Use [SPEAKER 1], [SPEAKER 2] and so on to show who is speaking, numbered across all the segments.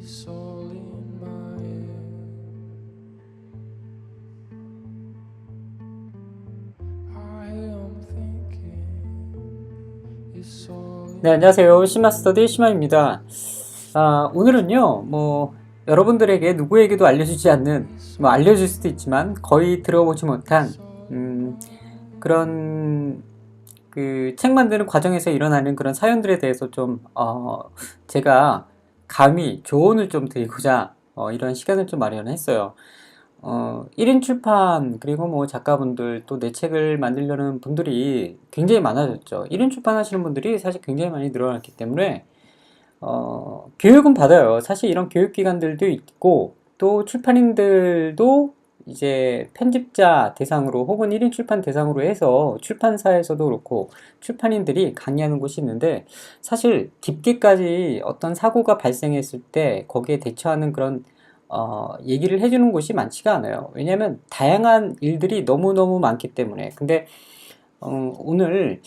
[SPEAKER 1] It's all in my head. I am thinking it's all in
[SPEAKER 2] 네, 안녕하세요. 심마스터디 심마입니다. 오늘은요, 여러분들에게 누구에게도 알려주지 않는, 알려줄 수도 있지만 거의 들어보지 못한, 그런, 책 만드는 과정에서 일어나는 그런 사연들에 대해서 좀, 제가 감히 조언을 좀 드리고자, 이런 시간을 좀 마련했어요. 1인 출판, 그리고 작가분들, 또 내 책을 만들려는 분들이 굉장히 많아졌죠. 1인 출판 하시는 분들이 사실 굉장히 많이 늘어났기 때문에, 교육은 받아요. 사실 이런 교육기관들도 있고, 또 출판인들도 이제 편집자 대상으로 혹은 1인 출판 대상으로 해서 출판사에서도 그렇고, 출판인들이 강의하는 곳이 있는데, 사실 깊게까지 어떤 사고가 발생했을 때 거기에 대처하는 그런 얘기를 해주는 곳이 많지가 않아요. 왜냐하면 다양한 일들이 너무너무 많기 때문에. 근데 오늘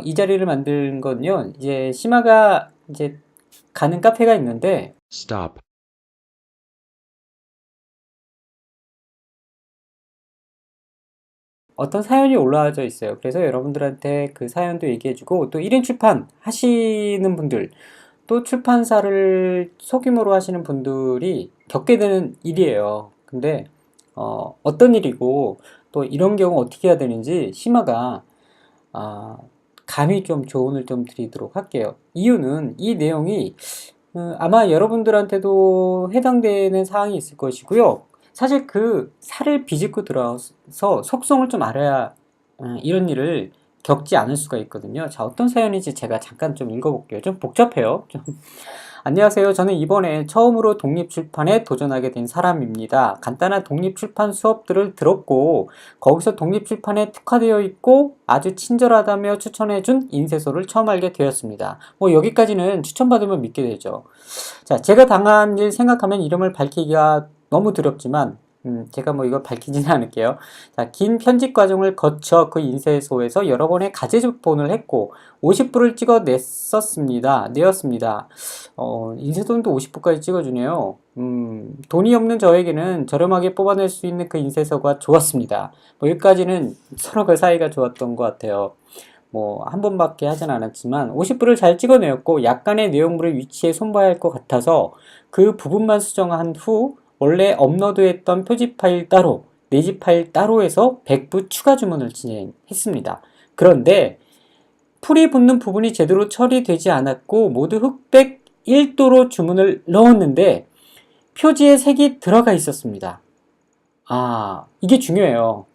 [SPEAKER 2] 이 자리를 만든 건요, 이제 심화가 이제 가는 카페가 있는데,
[SPEAKER 3] Stop.
[SPEAKER 2] 어떤 사연이 올라와져 있어요. 그래서 여러분들한테 그 사연도 얘기해주고, 또 1인 출판 하시는 분들, 또 출판사를 소규모로 하시는 분들이 겪게 되는 일이에요. 근데 어떤 일이고 또 이런 경우 어떻게 해야 되는지 심화가 감히 좀 조언을 좀 드리도록 할게요. 이유는 이 내용이 아마 여러분들한테도 해당되는 사항이 있을 것이고요. 사실 그 살을 비집고 들어서 속성을 좀 알아야 이런 일을 겪지 않을 수가 있거든요. 자, 어떤 사연인지 제가 잠깐 좀 읽어볼게요. 좀 복잡해요. 안녕하세요. 저는 이번에 처음으로 독립출판에 도전하게 된 사람입니다. 간단한 독립출판 수업들을 들었고 거기서 독립출판에 특화되어 있고 아주 친절하다며 추천해준 인쇄소를 처음 알게 되었습니다. 여기까지는 추천받으면 믿게 되죠. 자, 제가 당한 일 생각하면 이름을 밝히기가 너무 두렵지만 제가 이걸 밝히지는 않을게요. 자, 긴 편집 과정을 거쳐 그 인쇄소에서 여러 번의 가제조본을 했고 50부를 찍어 내었습니다. 인쇄소는 또 50부까지 찍어주네요. 돈이 없는 저에게는 저렴하게 뽑아낼 수 있는 그 인쇄소가 좋았습니다. 여기까지는 서로 그 사이가 좋았던 것 같아요. 한 번밖에 하진 않았지만 50부를 잘 찍어내었고 약간의 내용물을 위치에 손봐야 할 것 같아서 그 부분만 수정한 후 원래 업로드했던 표지 파일 따로, 내지 파일 따로 해서 100부 추가 주문을 진행했습니다. 그런데 풀이 붙는 부분이 제대로 처리되지 않았고 모두 흑백 1도로 주문을 넣었는데 표지에 색이 들어가 있었습니다. 이게 중요해요.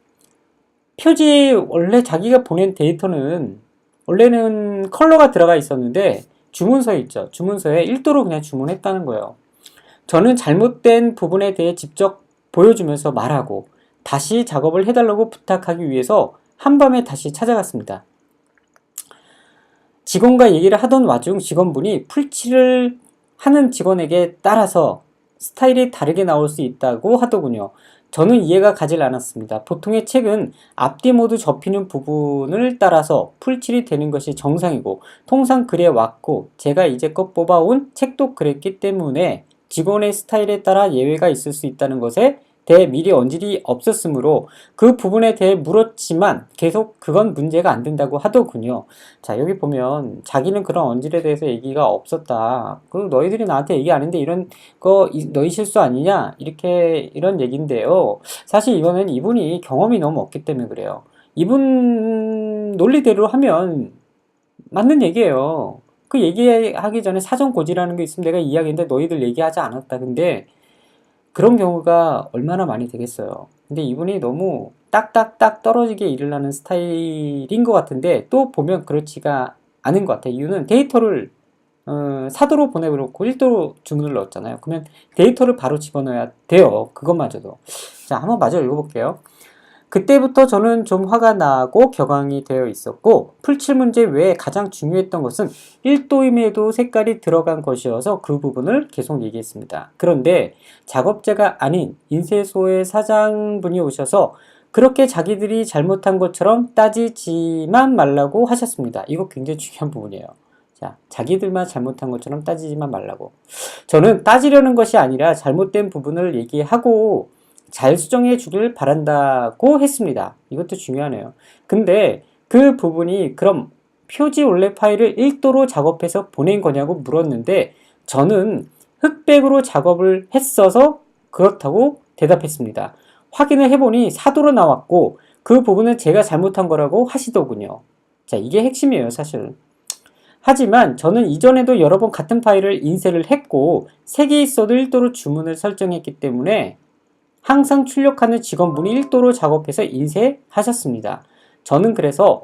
[SPEAKER 2] 표지에 원래 자기가 보낸 데이터는 원래는 컬러가 들어가 있었는데 주문서에 있죠. 주문서에 1도로 그냥 주문했다는 거예요. 저는 잘못된 부분에 대해 직접 보여주면서 말하고 다시 작업을 해달라고 부탁하기 위해서 한밤에 다시 찾아갔습니다. 직원과 얘기를 하던 와중 직원분이 풀칠을 하는 직원에게 따라서 스타일이 다르게 나올 수 있다고 하더군요. 저는 이해가 가질 않았습니다. 보통의 책은 앞뒤 모두 접히는 부분을 따라서 풀칠이 되는 것이 정상이고 통상 그래 왔고 제가 이제껏 뽑아온 책도 그랬기 때문에 직원의 스타일에 따라 예외가 있을 수 있다는 것에 대해 미리 언질이 없었으므로 그 부분에 대해 물었지만 계속 그건 문제가 안 된다고 하더군요. 자, 여기 보면 자기는 그런 언질에 대해서 얘기가 없었다. 너희들이 나한테 얘기 안 했는데 이런 거 너희 실수 아니냐? 이런 얘기인데요. 사실 이거는 이분이 경험이 너무 없기 때문에 그래요. 이분 논리대로 하면 맞는 얘기예요. 그 얘기하기 전에 사전 고지라는 게 있으면 내가 이야기했는데 너희들 얘기하지 않았다. 근데 그런 경우가 얼마나 많이 되겠어요. 근데 이분이 너무 딱딱딱 떨어지게 일을 하는 스타일인 것 같은데 또 보면 그렇지가 않은 것 같아요. 이유는 데이터를 4도로 보내버렸고 1도로 주문을 넣었잖아요. 그러면 데이터를 바로 집어넣어야 돼요. 그것마저도. 자, 한번 마저 읽어볼게요. 그때부터 저는 좀 화가 나고 격앙이 되어 있었고 풀칠 문제 외에 가장 중요했던 것은 1도임에도 색깔이 들어간 것이어서 그 부분을 계속 얘기했습니다. 그런데 작업자가 아닌 인쇄소의 사장분이 오셔서 그렇게 자기들이 잘못한 것처럼 따지지만 말라고 하셨습니다. 이거 굉장히 중요한 부분이에요. 자, 자기들만 잘못한 것처럼 따지지만 말라고. 저는 따지려는 것이 아니라 잘못된 부분을 얘기하고 잘 수정해 주길 바란다고 했습니다. 이것도 중요하네요. 근데 그 부분이 그럼 표지 올레 파일을 1도로 작업해서 보낸 거냐고 물었는데 저는 흑백으로 작업을 했어서 그렇다고 대답했습니다. 확인을 해보니 4도로 나왔고 그 부분은 제가 잘못한 거라고 하시더군요. 자, 이게 핵심이에요, 사실. 하지만 저는 이전에도 여러 번 같은 파일을 인쇄를 했고 색이 있어도 1도로 주문을 설정했기 때문에 항상 출력하는 직원분이 1도로 작업해서 인쇄하셨습니다. 저는 그래서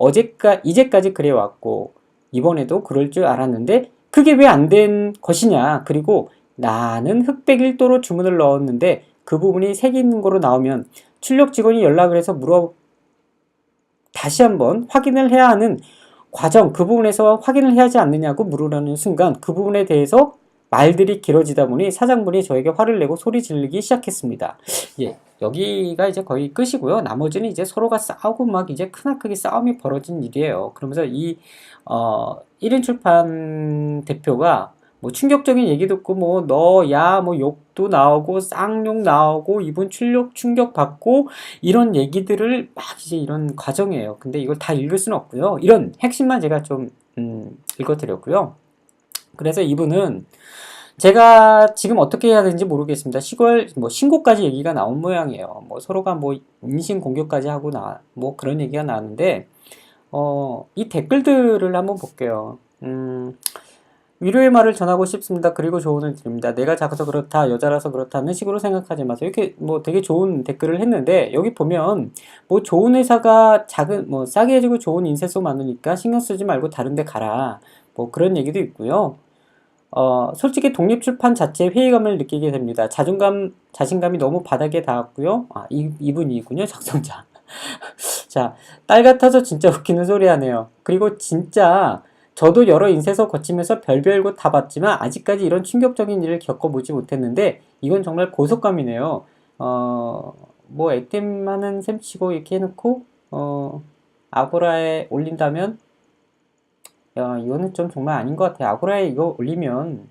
[SPEAKER 2] 이제까지 그래왔고 이번에도 그럴 줄 알았는데 그게 왜 안 된 것이냐. 그리고 나는 흑백 1도로 주문을 넣었는데 그 부분이 색이 있는 거로 나오면 출력 직원이 연락을 해서 다시 한번 확인을 해야 하는 과정, 그 부분에서 확인을 해야 하지 않느냐고 물으려는 순간 그 부분에 대해서 말들이 길어지다 보니 사장분이 저에게 화를 내고 소리 지르기 시작했습니다. 예, 여기가 이제 거의 끝이고요. 나머지는 이제 서로가 싸우고 막 이제 크나크게 싸움이 벌어진 일이에요. 그러면서 1인 출판 대표가 뭐 충격적인 얘기 듣고 뭐 너야 뭐 욕도 나오고 쌍욕 나오고 이분 충격 받고 이런 얘기들을 막 이제 이런 과정이에요. 근데 이걸 다 읽을 수는 없고요. 이런 핵심만 제가 좀 읽어드렸고요. 그래서 이분은 제가 지금 어떻게 해야 되는지 모르겠습니다. 뭐 신고까지 얘기가 나온 모양이에요. 뭐 서로가 뭐 인신 공격까지 하고 뭐 그런 얘기가 나왔는데 이 댓글들을 한번 볼게요. 위로의 말을 전하고 싶습니다. 그리고 조언을 드립니다. 내가 작아서 그렇다, 여자라서 그렇다는 식으로 생각하지 마세요. 이렇게 뭐 되게 좋은 댓글을 했는데 여기 보면 뭐 좋은 회사가 뭐 싸게 해주고 좋은 인쇄소 많으니까 신경 쓰지 말고 다른 데 가라. 뭐 그런 얘기도 있고요. 솔직히 독립출판 자체에 회의감을 느끼게 됩니다. 자신감이 너무 바닥에 닿았고요. 이분이군요, 작성자. 자, 딸 같아서 진짜 웃기는 소리 하네요. 그리고 진짜 저도 여러 인쇄소 거치면서 별별 곳 다 봤지만 아직까지 이런 충격적인 일을 겪어보지 못했는데 이건 정말 고속감이네요. 뭐 액땜 하는 셈 치고 이렇게 해놓고 아고라에 올린다면 이거는 좀 정말 아닌 것 같아요. 아고라에 이거 올리면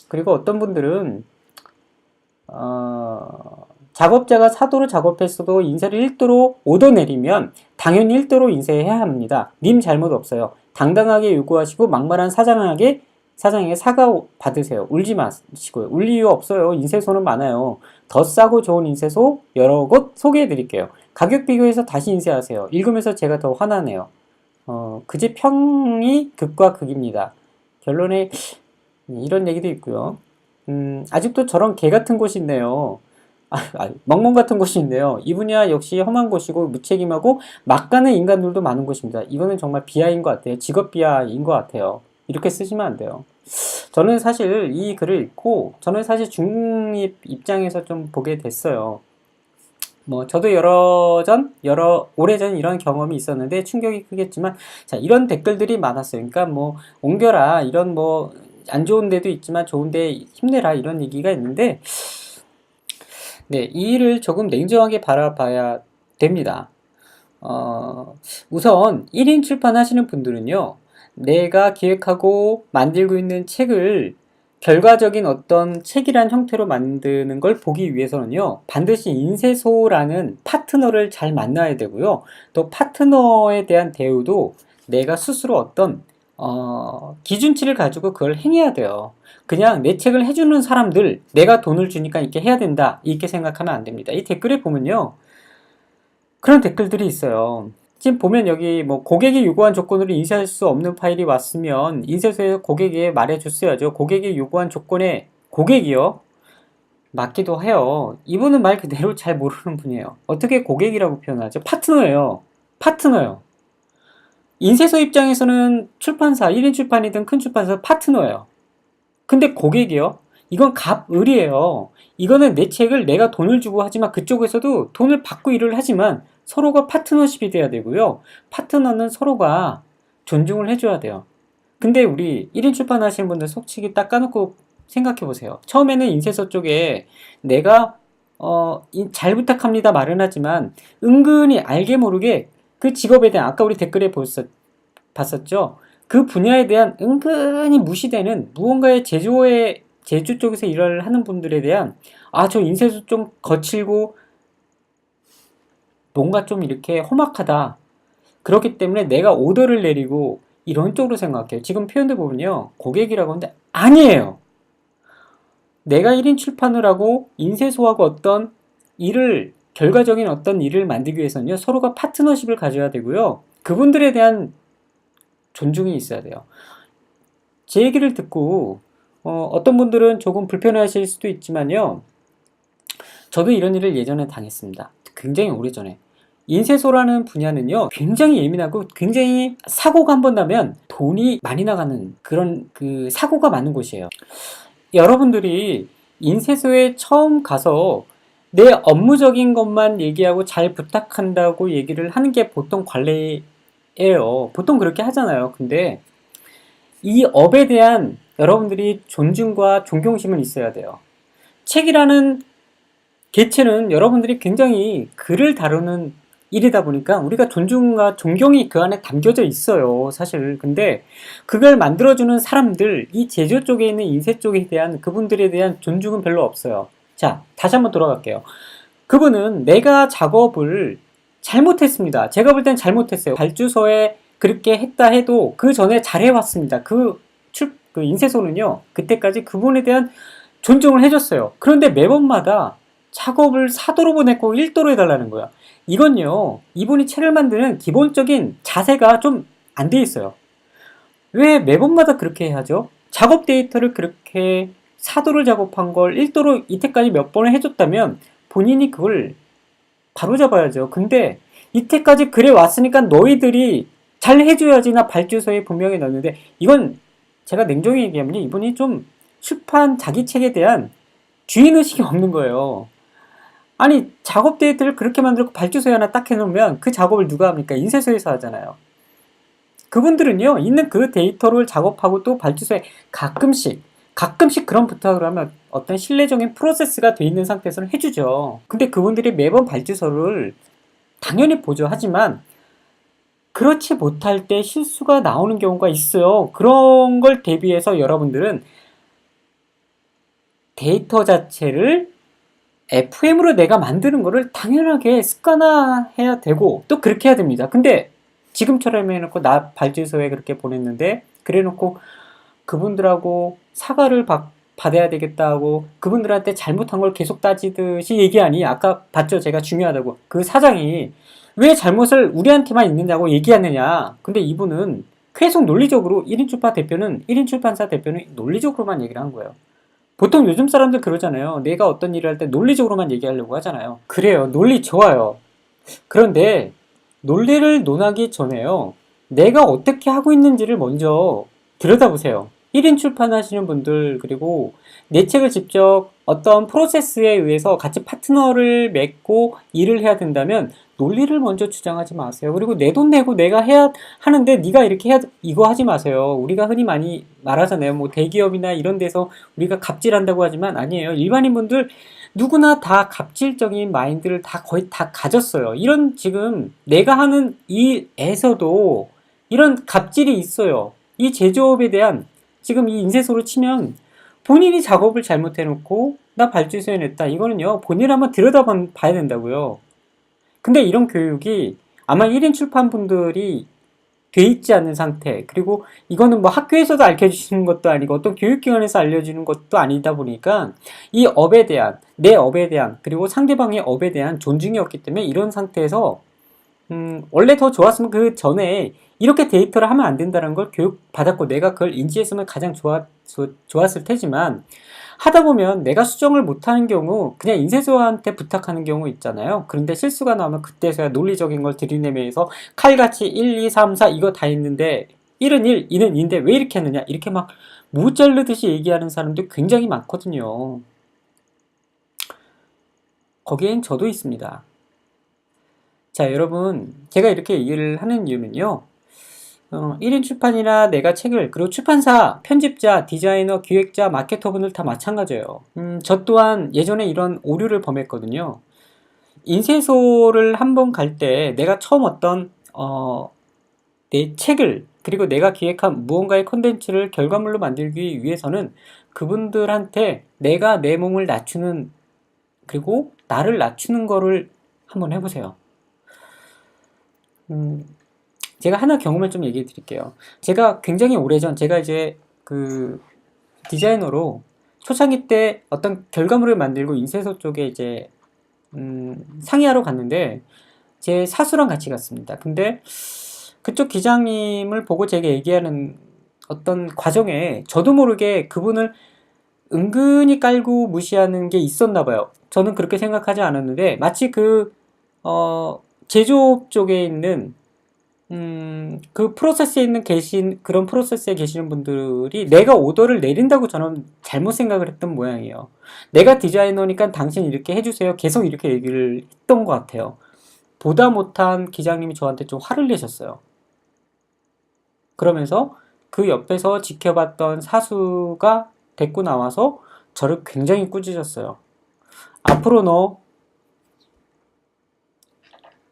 [SPEAKER 2] 그리고 어떤 분들은 작업자가 4도로 작업했어도 인쇄를 1도로 오더 내리면 당연히 1도로 인쇄해야 합니다. 님 잘못 없어요. 당당하게 요구하시고 막말한 사장에게 사과 받으세요. 울지 마시고요. 울 이유 없어요. 인쇄소는 많아요. 더 싸고 좋은 인쇄소 여러 곳 소개해 드릴게요. 가격 비교해서 다시 인쇄하세요. 읽으면서 제가 더 화나네요. 그제 평이 극과 극입니다. 결론에 이런 얘기도 있고요. 아직도 저런 개 같은 곳이 있네요. 멍멍 같은 곳이 있네요. 이 분야 역시 험한 곳이고 무책임하고 막 가는 인간들도 많은 곳입니다. 이거는 정말 비하인 것 같아요. 직업 비하인 것 같아요. 이렇게 쓰시면 안 돼요. 저는 사실 이 글을 읽고 저는 사실 중립 입장에서 좀 보게 됐어요. 뭐 저도 오래전 이런 경험이 있었는데 충격이 크겠지만 자, 이런 댓글들이 많았어요. 그러니까 뭐 옮겨라 이런 뭐 안 좋은 데도 있지만 좋은 데 힘내라 이런 얘기가 있는데 네, 이 일을 조금 냉정하게 바라봐야 됩니다. 우선 1인 출판하시는 분들은요, 내가 기획하고 만들고 있는 책을 결과적인 어떤 책이란 형태로 만드는 걸 보기 위해서는요, 반드시 인쇄소라는 파트너를 잘 만나야 되고요, 또 파트너에 대한 대우도 내가 스스로 어떤 기준치를 가지고 그걸 행해야 돼요. 그냥 내 책을 해주는 사람들, 내가 돈을 주니까 이렇게 해야 된다, 이렇게 생각하면 안 됩니다. 이 댓글에 보면요, 그런 댓글들이 있어요. 지금 보면 여기 뭐 고객이 요구한 조건으로 인쇄할 수 없는 파일이 왔으면 인쇄소에서 고객에게 말해줬어야죠. 고객이 요구한 조건에 고객이요? 맞기도 해요. 이분은 말 그대로 잘 모르는 분이에요. 어떻게 고객이라고 표현하죠? 파트너예요. 파트너요. 인쇄소 입장에서는 출판사, 1인 출판이든 큰 출판사 파트너예요. 근데 고객이요? 이건 갑을이에요. 이거는 내 책을 내가 돈을 주고 하지만 그쪽에서도 돈을 받고 일을 하지만 서로가 파트너십이 돼야 되고요. 파트너는 서로가 존중을 해줘야 돼요. 근데 우리 1인 출판 하시는 분들 속치기 딱 까놓고 생각해 보세요. 처음에는 인쇄소 쪽에 내가 잘 부탁합니다 말은 하지만 은근히 알게 모르게 그 직업에 대한 아까 우리 댓글에 봤었죠. 그 분야에 대한 은근히 무시되는 무언가의 제조 쪽에서 일을 하는 분들에 대한 저 인쇄소 좀 거칠고 뭔가 좀 이렇게 험악하다. 그렇기 때문에 내가 오더를 내리고 이런 쪽으로 생각해요. 지금 표현들 보면요. 고객이라고 하는데 아니에요. 내가 1인 출판을 하고 인쇄소하고 어떤 결과적인 어떤 일을 만들기 위해서는요. 서로가 파트너십을 가져야 되고요. 그분들에 대한 존중이 있어야 돼요. 제 얘기를 듣고 어떤 분들은 조금 불편해하실 수도 있지만요. 저도 이런 일을 예전에 당했습니다. 굉장히 오래전에. 인쇄소라는 분야는요, 굉장히 예민하고 굉장히 사고가 한 번 나면 돈이 많이 나가는 그런 사고가 많은 곳이에요. 여러분들이 인쇄소에 처음 가서 내 업무적인 것만 얘기하고 잘 부탁한다고 얘기를 하는 게 보통 관례예요. 보통 그렇게 하잖아요. 근데 이 업에 대한 여러분들이 존중과 존경심은 있어야 돼요. 책이라는 개체는 여러분들이 굉장히 글을 다루는 일이다 보니까 우리가 존중과 존경이 그 안에 담겨져 있어요, 사실. 근데 그걸 만들어주는 사람들, 이 제조 쪽에 있는 인쇄 쪽에 대한 그분들에 대한 존중은 별로 없어요. 자, 다시 한번 돌아갈게요. 그분은 내가 작업을 잘못했습니다. 제가 볼 땐 잘못했어요. 발주서에 그렇게 했다 해도 그 전에 잘해왔습니다. 그 인쇄소는요, 그때까지 그분에 대한 존중을 해줬어요. 그런데 매번마다 작업을 4도로 보냈고 1도로 해달라는 거야. 이건요, 이분이 책을 만드는 기본적인 자세가 좀 안 돼 있어요. 왜 매번마다 그렇게 하죠? 작업 데이터를 그렇게 4도를 작업한 걸 1도로 이때까지 몇 번을 해줬다면 본인이 그걸 바로잡아야죠. 근데 이때까지 그래 왔으니까 너희들이 잘 해줘야지. 나 발주서에 분명히 넣었는데, 이건 제가 냉정히 얘기하면 이분이 좀 출판 자기 책에 대한 주인의식이 없는 거예요. 아니, 작업 데이터를 그렇게 만들고 발주소에 하나 딱 해놓으면 그 작업을 누가 합니까? 인쇄소에서 하잖아요. 그분들은요, 있는 그 데이터를 작업하고 또 발주소에 가끔씩 그런 부탁을 하면 어떤 신뢰적인 프로세스가 돼 있는 상태에서는 해주죠. 근데 그분들이 매번 발주서를 당연히 보죠. 하지만 그렇지 못할 때 실수가 나오는 경우가 있어요. 그런 걸 대비해서 여러분들은 데이터 자체를 FM으로 내가 만드는 거를 당연하게 습관화해야 되고 또 그렇게 해야 됩니다. 근데 지금처럼 해놓고 나 발주소에 그렇게 보냈는데 그래놓고 그분들하고 사과를 받아야 되겠다 하고 그분들한테 잘못한 걸 계속 따지듯이 얘기하니, 아까 봤죠? 제가 중요하다고. 그 사장이 왜 잘못을 우리한테만 있느냐고 얘기하느냐. 근데 이분은 계속 논리적으로 1인 출판사 대표는 논리적으로만 얘기를 한 거예요. 보통 요즘 사람들 그러잖아요. 내가 어떤 일을 할 때 논리적으로만 얘기하려고 하잖아요. 그래요. 논리 좋아요. 그런데 논리를 논하기 전에요, 내가 어떻게 하고 있는지를 먼저 들여다보세요. 1인 출판하시는 분들, 그리고 내 책을 직접 어떤 프로세스에 의해서 같이 파트너를 맺고 일을 해야 된다면 논리를 먼저 주장하지 마세요. 그리고 내 돈 내고 내가 해야 하는데 네가 이렇게 해야, 이거 하지 마세요. 우리가 흔히 많이 말하잖아요. 뭐 대기업이나 이런 데서 우리가 갑질한다고 하지만 아니에요. 일반인분들 누구나 다 갑질적인 마인드를 거의 다 가졌어요. 이런 지금 내가 하는 일에서도 이런 갑질이 있어요. 이 제조업에 대한, 지금 이 인쇄소로 치면 본인이 작업을 잘못해놓고 나 발주소에 냈다. 이거는요, 본인 한번 들여다봐야 된다고요. 근데 이런 교육이 아마 1인 출판분들이 돼 있지 않는 상태, 그리고 이거는 뭐 학교에서도 알려주시는 것도 아니고 어떤 교육기관에서 알려주는 것도 아니다 보니까 이 업에 대한, 내 업에 대한, 그리고 상대방의 업에 대한 존중이 없기 때문에 이런 상태에서 원래 더 좋았으면 그 전에 이렇게 데이터를 하면 안 된다는 걸 교육받았고 내가 그걸 인지했으면 가장 좋았을 테지만, 하다 보면 내가 수정을 못하는 경우 그냥 인쇄소한테 부탁하는 경우 있잖아요. 그런데 실수가 나오면 그때서야 논리적인 걸 들이내면서 칼같이 1, 2, 3, 4 이거 다 있는데 1은 1, 2는 2인데 왜 이렇게 했느냐, 이렇게 막 무 자르듯이 얘기하는 사람들 굉장히 많거든요. 거기엔 저도 있습니다. 자, 여러분, 제가 이렇게 얘기를 하는 이유는요, 1인 출판이나 내가 책을, 그리고 출판사, 편집자, 디자이너, 기획자, 마케터분들 다 마찬가지예요. 저 또한 예전에 이런 오류를 범했거든요. 인쇄소를 한번 갈 때 내가 처음 어떤 내 책을 그리고 내가 기획한 무언가의 컨텐츠를 결과물로 만들기 위해서는 그분들한테 내가 내 몸을 낮추는, 그리고 나를 낮추는 거를 한번 해보세요. 제가 하나 경험을 좀 얘기해 드릴게요. 제가 굉장히 오래전, 제가 이제 그 디자이너로 초창기 때 어떤 결과물을 만들고 인쇄소 쪽에 이제 상의하러 갔는데 제 사수랑 같이 갔습니다. 근데 그쪽 기장님을 보고 제게 얘기하는 어떤 과정에 저도 모르게 그분을 은근히 깔고 무시하는 게 있었나 봐요. 저는 그렇게 생각하지 않았는데 마치 제조업 쪽에 있는 그 프로세스에 있는 그런 프로세스에 계시는 분들이 내가 오더를 내린다고 저는 잘못 생각을 했던 모양이에요. 내가 디자이너니까 당신 이렇게 해주세요. 계속 이렇게 얘기를 했던 것 같아요. 보다 못한 기장님이 저한테 좀 화를 내셨어요. 그러면서 그 옆에서 지켜봤던 사수가 데리고 나와서 저를 굉장히 꾸짖었어요. 앞으로 너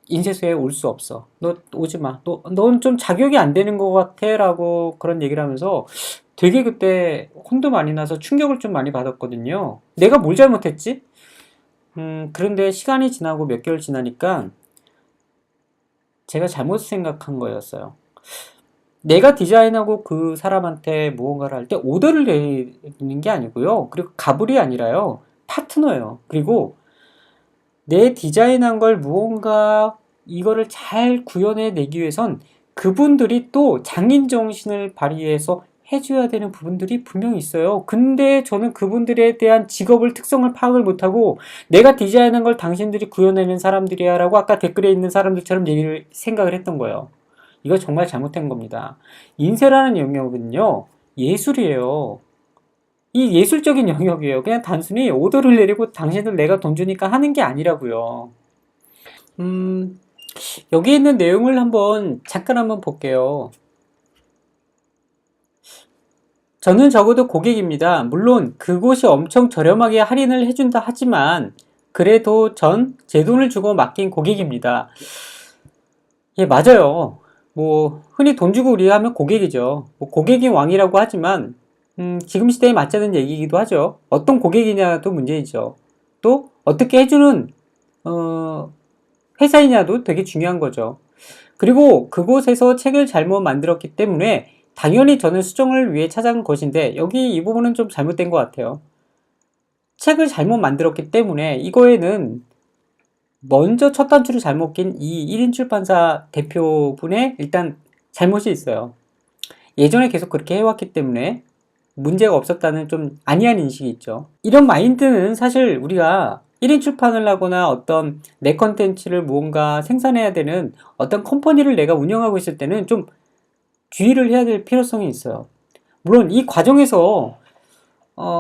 [SPEAKER 2] 인쇄소에 올 수 없어. 너 오지 마. 넌 좀 자격이 안 되는 것 같아. 라고 그런 얘기를 하면서 되게 그때 혼도 많이 나서 충격을 좀 많이 받았거든요. 내가 뭘 잘못했지? 그런데 시간이 지나고 몇 개월 지나니까 제가 잘못 생각한 거였어요. 내가 디자인하고 그 사람한테 무언가를 할 때 오더를 내리는 게 아니고요. 그리고 가불이 아니라요. 파트너예요. 그리고 내 디자인한 걸 무언가 이거를 잘 구현해내기 위해선 그분들이 또 장인정신을 발휘해서 해줘야 되는 부분들이 분명히 있어요. 근데 저는 그분들에 대한 직업을 특성을 파악을 못하고 내가 디자인한 걸 당신들이 구현해낸 사람들이야 라고 아까 댓글에 있는 사람들처럼 생각을 했던 거예요. 이거 정말 잘못된 겁니다. 인쇄라는 영역은요, 예술이에요. 이 예술적인 영역이에요. 그냥 단순히 오더를 내리고 당신들 내가 돈 주니까 하는 게 아니라고요. 여기 있는 내용을 잠깐 한번 볼게요. 저는 적어도 고객입니다. 물론 그곳이 엄청 저렴하게 할인을 해준다 하지만 그래도 전 제 돈을 주고 맡긴 고객입니다. 예, 맞아요. 뭐 흔히 돈 주고 우리하면 고객이죠. 뭐 고객이 왕이라고 하지만 지금 시대에 맞자는 얘기이기도 하죠. 어떤 고객이냐도 문제이죠. 또 어떻게 해주는 회사이냐도 되게 중요한 거죠. 그리고 그곳에서 책을 잘못 만들었기 때문에 당연히 저는 수정을 위해 찾아간 것인데 여기 이 부분은 좀 잘못된 것 같아요. 책을 잘못 만들었기 때문에 이거에는 먼저 첫 단추를 잘못 낀 이 1인 출판사 대표분의 일단 잘못이 있어요. 예전에 계속 그렇게 해왔기 때문에 문제가 없었다는 좀 아니한 인식이 있죠. 이런 마인드는 사실 우리가 1인 출판을 하거나 어떤 내 컨텐츠를 무언가 생산해야 되는 어떤 컴퍼니를 내가 운영하고 있을 때는 좀 주의를 해야 될 필요성이 있어요. 물론 이 과정에서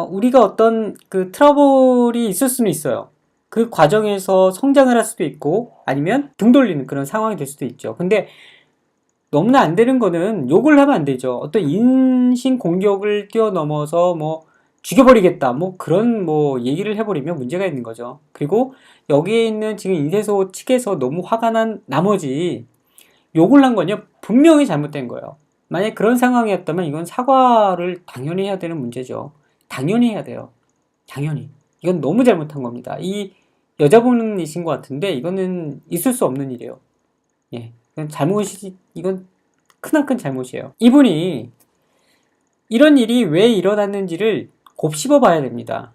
[SPEAKER 2] 우리가 어떤 그 트러블이 있을 수는 있어요. 그 과정에서 성장을 할 수도 있고 아니면 등 돌리는 그런 상황이 될 수도 있죠. 근데 너무나 안 되는 거는 욕을 하면 안 되죠. 어떤 인신 공격을 뛰어넘어서 뭐 죽여버리겠다 뭐 그런 뭐 얘기를 해버리면 문제가 있는 거죠. 그리고 여기에 있는 지금 인쇄소 측에서 너무 화가 난 나머지 욕을 한 건요 분명히 잘못된 거예요. 만약 그런 상황이었다면 이건 사과를 당연히 해야 되는 문제죠. 당연히 해야 돼요. 당연히. 이건 너무 잘못한 겁니다. 이 여자분이신 것 같은데 이거는 있을 수 없는 일이에요. 예, 이건 크나큰 잘못이에요. 이분이 이런 일이 왜 일어났는지를 곱씹어 봐야 됩니다.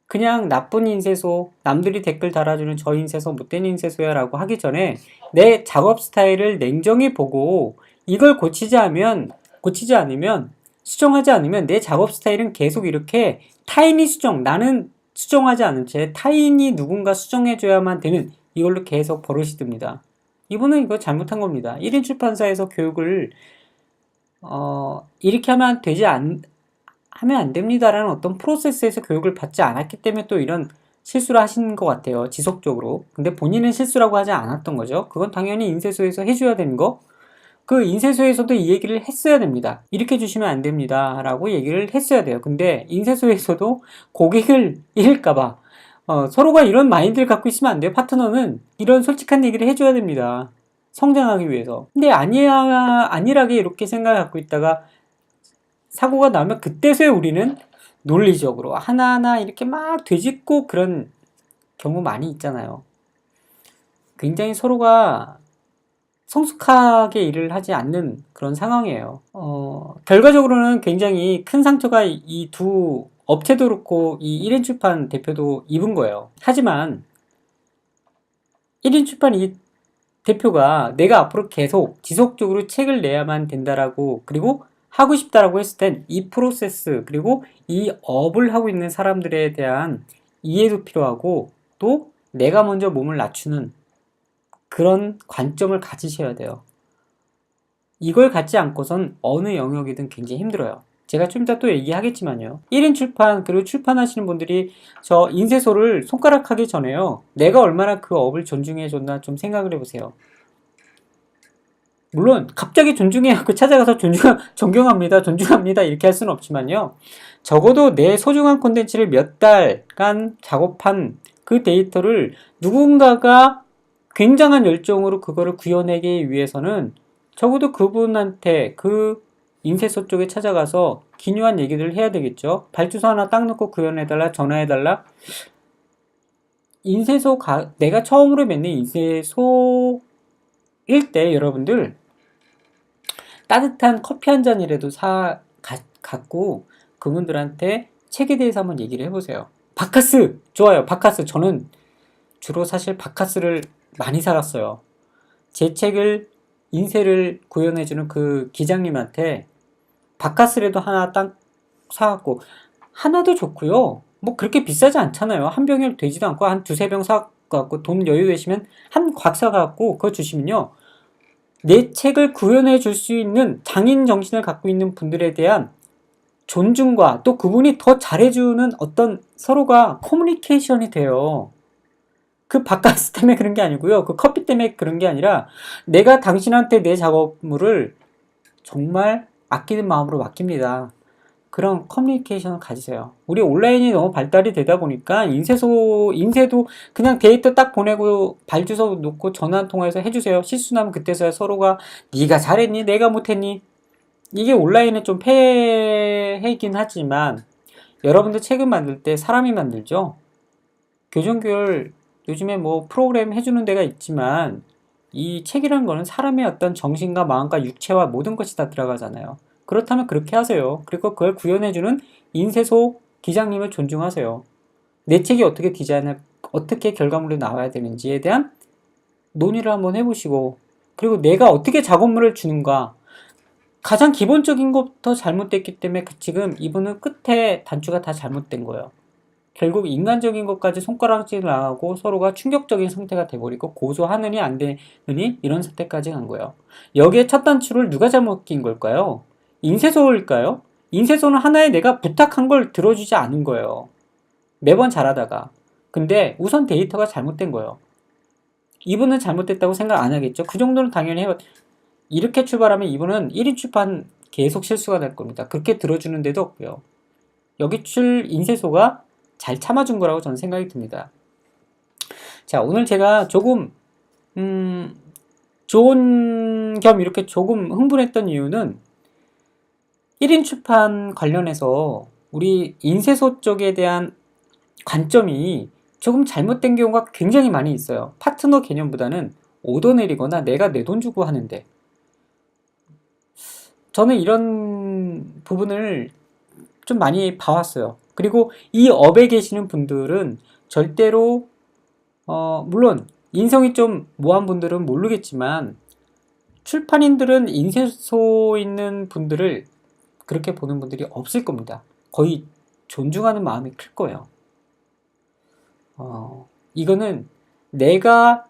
[SPEAKER 2] 그냥 나쁜 인쇄소, 남들이 댓글 달아주는 저 인쇄소 못된 인쇄소야 라고 하기 전에 내 작업 스타일을 냉정히 보고 이걸 고치지 않으면 수정하지 않으면 내 작업 스타일은 계속 이렇게 타인이 나는 수정하지 않은 채 타인이 누군가 수정해줘야만 되는 이걸로 계속 버릇이 듭니다. 이분은 이거 잘못한 겁니다. 1인 출판사에서 교육을 이렇게 하면 하면 안 됩니다라는 어떤 프로세스에서 교육을 받지 않았기 때문에 또 이런 실수를 하신 것 같아요. 지속적으로. 근데 본인은 실수라고 하지 않았던 거죠. 그건 당연히 인쇄소에서 해줘야 되는 거. 그 인쇄소에서도 이 얘기를 했어야 됩니다. 이렇게 주시면 안 됩니다. 라고 얘기를 했어야 돼요. 근데 인쇄소에서도 고객을 잃을까봐 서로가 이런 마인드를 갖고 있으면 안 돼요. 파트너는 이런 솔직한 얘기를 해줘야 됩니다. 성장하기 위해서. 근데 안일하게 이렇게 생각을 갖고 있다가 사고가 나면 그때서야 우리는 논리적으로 하나하나 이렇게 막 되짚고 그런 경우 많이 있잖아요. 굉장히 서로가 성숙하게 일을 하지 않는 그런 상황이에요. 결과적으로는 굉장히 큰 상처가 이 두 업체도 그렇고 이 1인 출판 대표도 입은 거예요. 하지만 1인 출판 이 대표가 내가 앞으로 계속 지속적으로 책을 내야만 된다라고 그리고 하고 싶다라고 했을 땐 이 프로세스 그리고 이 업을 하고 있는 사람들에 대한 이해도 필요하고 또 내가 먼저 몸을 낮추는 그런 관점을 가지셔야 돼요. 이걸 갖지 않고선 어느 영역이든 굉장히 힘들어요. 제가 좀 이따 또 얘기하겠지만요. 1인 출판 그리고 출판하시는 분들이 저 인쇄소를 손가락하기 전에요. 내가 얼마나 그 업을 존중해 줬나 좀 생각을 해보세요. 물론 갑자기 존중해갖고 찾아가서 존경합니다, 존중합니다 이렇게 할 수는 없지만요. 적어도 내 소중한 콘텐츠를 몇 달간 작업한 그 데이터를 누군가가 굉장한 열정으로 그거를 구현하기 위해서는 적어도 그분한테 그 인쇄소 쪽에 찾아가서 기묘한 얘기를 해야 되겠죠. 발주서 하나 딱 놓고 구현해달라, 전화해달라. 내가 처음으로 맺는 인쇄소일 때 여러분들 따뜻한 커피 한 잔이라도 갖고 그분들한테 책에 대해서 한번 얘기를 해보세요. 바카스! 좋아요. 바카스. 저는 주로 사실 바카스를 많이 사갔어요. 제 책을 인쇄를 구현해주는 그 기장님한테 바카스라도 하나 딱 사갖고 하나도 좋고요. 뭐 그렇게 비싸지 않잖아요. 한 병이 되지도 않고 한 두세 병 사갖고 돈 여유 되시면 한 곽 사갖고 그거 주시면요. 내 책을 구현해 줄 수 있는 장인 정신을 갖고 있는 분들에 대한 존중과 또 그분이 더 잘해주는 어떤 서로가 커뮤니케이션이 돼요. 그 바카스 때문에 그런 게 아니고요. 그 커피 때문에 그런 게 아니라 내가 당신한테 내 작업물을 정말 아끼는 마음으로 맡깁니다. 그런 커뮤니케이션을 가지세요. 우리 온라인이 너무 발달이 되다 보니까 인쇄도 그냥 데이터 딱 보내고 발주소 놓고 전화 한 통화해서 해주세요. 실수나면 그때서야 서로가 네가 잘했니? 내가 못했니? 이게 온라인은 좀 폐해이긴 하지만 여러분들 책을 만들 때 사람이 만들죠. 교정교열 요즘에 뭐 프로그램 해주는 데가 있지만 이 책이라는 거는 사람의 어떤 정신과 마음과 육체와 모든 것이 다 들어가잖아요. 그렇다면 그렇게 하세요. 그리고 그걸 구현해주는 인쇄소 기장님을 존중하세요. 내 책이 어떻게 결과물이 나와야 되는지에 대한 논의를 한번 해보시고, 그리고 내가 어떻게 작업물을 주는가. 가장 기본적인 것부터 잘못됐기 때문에 지금 이분은 끝에 단추가 다 잘못된 거예요. 결국 인간적인 것까지 손가락질 나가고 서로가 충격적인 상태가 돼버리고 고소하느니 안 되느니 이런 상태까지 간 거예요. 여기에 첫 단추를 누가 잘못 낀 걸까요? 인쇄소일까요? 인쇄소는 하나의 내가 부탁한 걸 들어주지 않은 거예요. 매번 잘하다가. 근데 우선 데이터가 잘못된 거예요. 이분은 잘못됐다고 생각 안 하겠죠? 그 정도는 당연히 이렇게 출발하면 이분은 1인 출판 계속 실수가 될 겁니다. 그렇게 들어주는 데도 없고요. 여기 인쇄소가 잘 참아준 거라고 저는 생각이 듭니다. 자, 오늘 제가 조금 좋은 겸 이렇게 조금 흥분했던 이유는 1인 출판 관련해서 우리 인쇄소 쪽에 대한 관점이 조금 잘못된 경우가 굉장히 많이 있어요. 파트너 개념보다는 오더 내리거나 내가 내 돈 주고 하는데 저는 이런 부분을 좀 많이 봐왔어요. 그리고 이 업에 계시는 분들은 절대로 물론 인성이 좀 모한 분들은 모르겠지만 출판인들은 인쇄소 있는 분들을 그렇게 보는 분들이 없을 겁니다. 거의 존중하는 마음이 클 거예요. 이거는 내가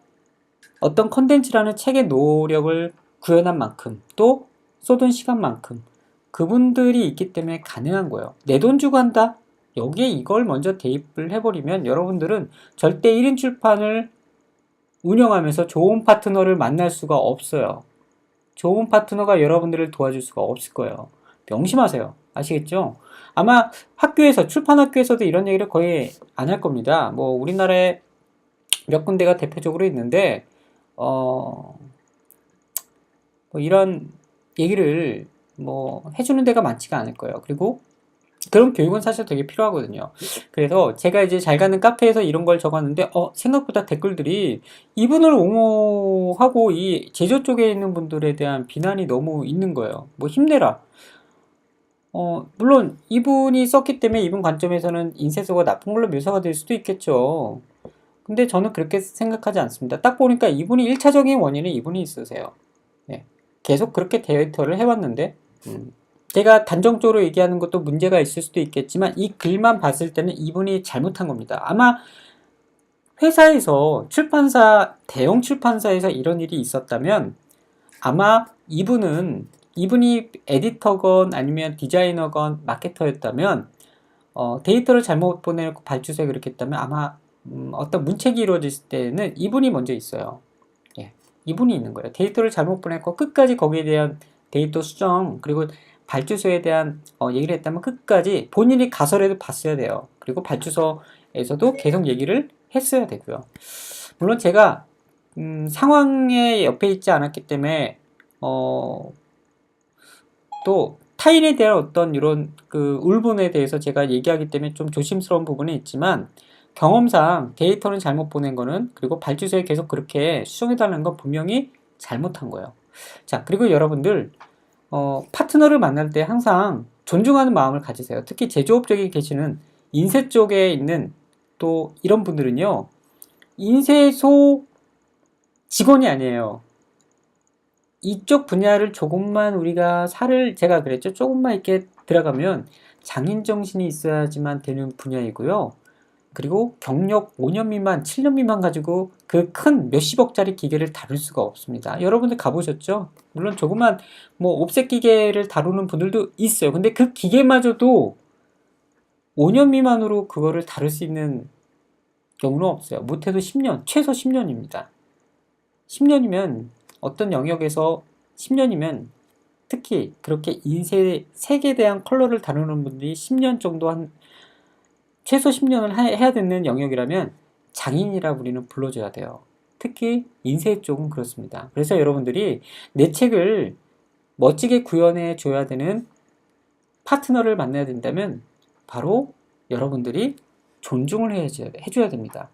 [SPEAKER 2] 어떤 컨텐츠라는 책의 노력을 구현한 만큼 또 쏟은 시간만큼 그분들이 있기 때문에 가능한 거예요. 내 돈 주고 한다? 여기에 이걸 먼저 대입을 해버리면 여러분들은 절대 1인 출판을 운영하면서 좋은 파트너를 만날 수가 없어요. 좋은 파트너가 여러분들을 도와줄 수가 없을 거예요. 명심하세요. 아시겠죠? 아마 출판 학교에서도 이런 얘기를 거의 안 할 겁니다. 뭐 우리나라에 몇 군데가 대표적으로 있는데 뭐 이런 얘기를 뭐 해주는 데가 많지가 않을 거예요. 그리고 그런 교육은 사실 되게 필요하거든요. 그래서 제가 이제 잘 가는 카페에서 이런 걸 적었는데, 생각보다 댓글들이 이분을 옹호하고 이 제조 쪽에 있는 분들에 대한 비난이 너무 있는 거예요. 뭐 힘내라. 물론 이분이 썼기 때문에 이분 관점에서는 인쇄소가 나쁜 걸로 묘사가 될 수도 있겠죠. 근데 저는 그렇게 생각하지 않습니다. 딱 보니까 이분이 1차적인 원인은 이분이 있으세요. 예. 계속 그렇게 데이터를 해왔는데, 제가 단정적으로 얘기하는 것도 문제가 있을 수도 있겠지만 이 글만 봤을 때는 이분이 잘못한 겁니다. 아마 회사에서 대형 출판사에서 이런 일이 있었다면 아마 이분이 에디터건 아니면 디자이너건 마케터였다면 데이터를 잘못 보내고 발주소에 그렇게 했다면 아마 어떤 문책이 이루어질 때는 이분이 먼저 있어요. 예, 이분이 있는 거예요. 데이터를 잘못 보냈고 끝까지 거기에 대한 데이터 수정 그리고 발주소에 대한 얘기를 했다면 끝까지 본인이 가서라도 봤어야 돼요. 그리고 발주소에서도 계속 얘기를 했어야 되고요. 물론 제가 상황에 옆에 있지 않았기 때문에 또 타인에 대한 어떤 이런 그 울분에 대해서 제가 얘기하기 때문에 좀 조심스러운 부분이 있지만 경험상 데이터는 잘못 보낸 거는 그리고 발주소에 계속 그렇게 수정해달라는 건 분명히 잘못한 거예요. 자, 그리고 여러분들 파트너를 만날 때 항상 존중하는 마음을 가지세요. 특히 제조업 쪽에 계시는 인쇄 쪽에 있는 또 이런 분들은요, 인쇄소 직원이 아니에요. 이쪽 분야를 조금만 우리가 제가 그랬죠. 조금만 이렇게 들어가면 장인정신이 있어야지만 되는 분야이고요. 그리고 경력 5년 미만, 7년 미만 가지고 그 큰 몇십억짜리 기계를 다룰 수가 없습니다. 여러분들 가보셨죠? 물론 조그만 뭐 옵셋 기계를 다루는 분들도 있어요. 근데 그 기계마저도 5년 미만으로 그거를 다룰 수 있는 경우는 없어요. 못해도 10년, 최소 10년입니다. 10년이면 어떤 영역에서 10년이면 특히 그렇게 인쇄 색에 대한 컬러를 다루는 분들이 10년 정도 최소 10년을 해야 되는 영역이라면 장인이라 우리는 불러줘야 돼요. 특히 인쇄 쪽은 그렇습니다. 그래서 여러분들이 내 책을 멋지게 구현해 줘야 되는 파트너를 만나야 된다면 바로 여러분들이 존중을 해줘야 됩니다.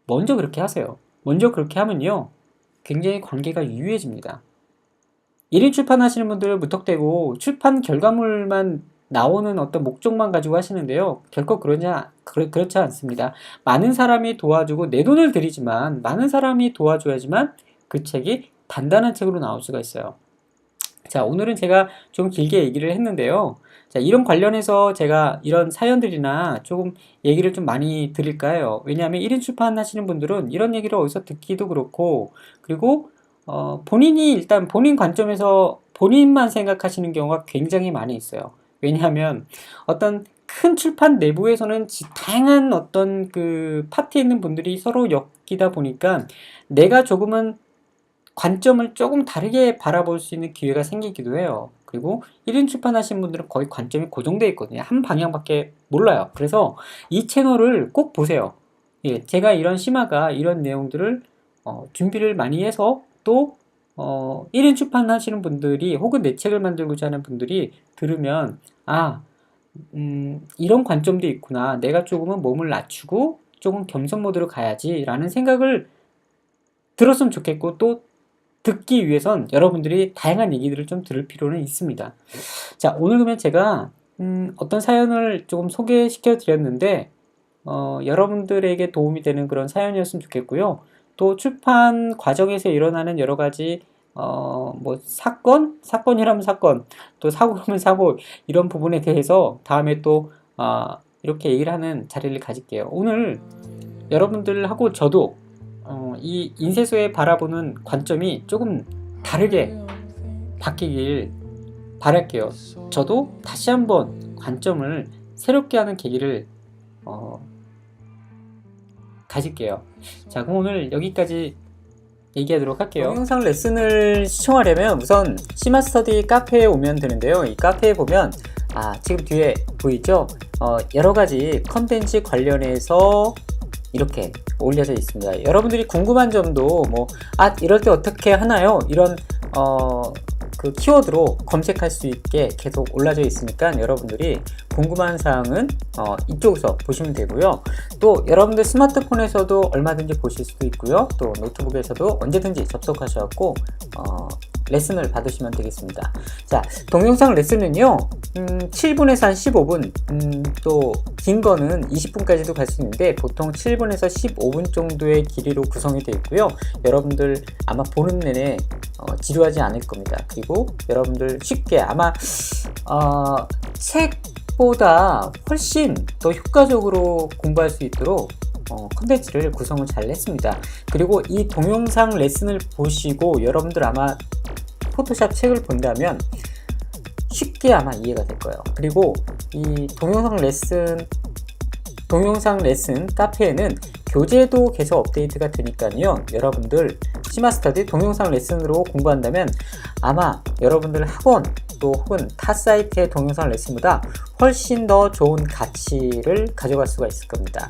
[SPEAKER 2] 먼저 그렇게 하세요. 먼저 그렇게 하면요, 굉장히 관계가 유해집니다. 1인 출판하시는 분들 무턱대고 출판 결과물만 나오는 어떤 목적만 가지고 하시는데요. 결코 그렇지 않습니다. 많은 사람이 도와주고 내 돈을 들이지만 많은 사람이 도와줘야지만 그 책이 단단한 책으로 나올 수가 있어요. 자, 오늘은 제가 좀 길게 얘기를 했는데요. 자, 이런 관련해서 제가 이런 사연들이나 조금 얘기를 좀 많이 드릴까 해요. 왜냐하면 1인 출판 하시는 분들은 이런 얘기를 어디서 듣기도 그렇고, 그리고 본인이 일단 본인 관점에서 본인만 생각하시는 경우가 굉장히 많이 있어요. 왜냐하면 어떤 큰 출판 내부에서는 다양한 어떤 그 파트에 있는 분들이 서로 엮이다 보니까 내가 조금은 관점을 조금 다르게 바라볼 수 있는 기회가 생기기도 해요. 그리고 1인 출판하시는 분들은 거의 관점이 고정되어 있거든요. 한 방향밖에 몰라요. 그래서 이 채널을 꼭 보세요. 예, 제가 이런 심화가 이런 내용들을 준비를 많이 해서 또 1인 출판하시는 분들이 혹은 내 책을 만들고자 하는 분들이 들으면 이런 관점도 있구나. 내가 조금은 몸을 낮추고 조금 겸손 모드로 가야지 라는 생각을 들었으면 좋겠고, 또 듣기 위해선 여러분들이 다양한 얘기들을 좀 들을 필요는 있습니다. 자, 오늘 그러면 제가 어떤 사연을 조금 소개시켜 드렸는데 여러분들에게 도움이 되는 그런 사연이었으면 좋겠고요. 또 출판 과정에서 일어나는 여러 가지 뭐 사건이라면 사건, 또 사고라면 사고, 이런 부분에 대해서 다음에 또 이렇게 얘기를 하는 자리를 가질게요. 오늘 여러분들하고 저도 이 인쇄소에 바라보는 관점이 조금 다르게 바뀌길 바랄게요. 저도 다시 한번 관점을 새롭게 하는 계기를 가질게요. 자, 그럼 오늘 여기까지 얘기하도록 할게요. 동영상 레슨을 시청하려면 우선 시마스터디 카페에 오면 되는데요. 이 카페에 보면 지금 뒤에 보이죠? 여러가지 컨텐츠 관련해서 이렇게 올려져 있습니다. 여러분들이 궁금한 점도 이럴 때 어떻게 하나요? 이런 그 키워드로 검색할 수 있게 계속 올라져 있으니까 여러분들이 궁금한 사항은 이쪽에서 보시면 되고요. 또 여러분들 스마트폰에서도 얼마든지 보실 수도 있고요. 또 노트북에서도 언제든지 접속하셔갖고 레슨을 받으시면 되겠습니다. 자, 동영상 레슨은요, 7분에서 한 15분, 또 긴 거는 20분까지도 갈 수 있는데 보통 7분에서 15분 정도의 길이로 구성이 되어 있고요. 여러분들 아마 보는 내내 지루하지 않을 겁니다. 그리고 여러분들 쉽게 아마 책보다 훨씬 더 효과적으로 공부할 수 있도록 컨텐츠를 구성을 잘 했습니다. 그리고 이 동영상 레슨을 보시고 여러분들 아마 포토샵 책을 본다면 쉽게 아마 이해가 될 거예요. 그리고 이 동영상 레슨 카페에는 교재도 계속 업데이트가 되니까요. 여러분들 C마스터디 동영상 레슨으로 공부한다면 아마 여러분들 학원 또 혹은 타 사이트의 동영상 레슨보다 훨씬 더 좋은 가치를 가져갈 수가 있을 겁니다.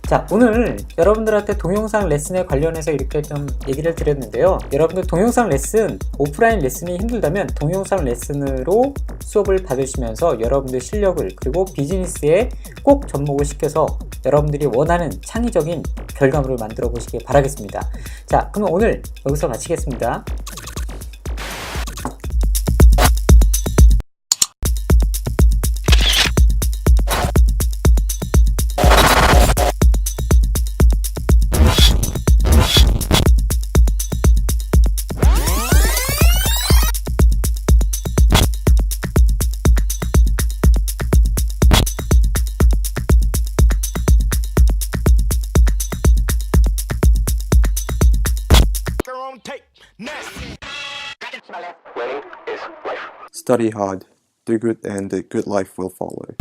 [SPEAKER 2] 자, 오늘 여러분들한테 동영상 레슨에 관련해서 이렇게 좀 얘기를 드렸는데요. 여러분들 동영상 레슨, 오프라인 레슨이 힘들다면 동영상 레슨으로 수업을 받으시면서 여러분들 실력을 그리고 비즈니스에 꼭 접목을 시켜서 여러분들이 원하는 창의적인 결과물을 만들어 보시길 바라겠습니다. 자, 그럼 오늘 여기서 마치겠습니다.
[SPEAKER 3] Study hard, do good, and a good life will follow.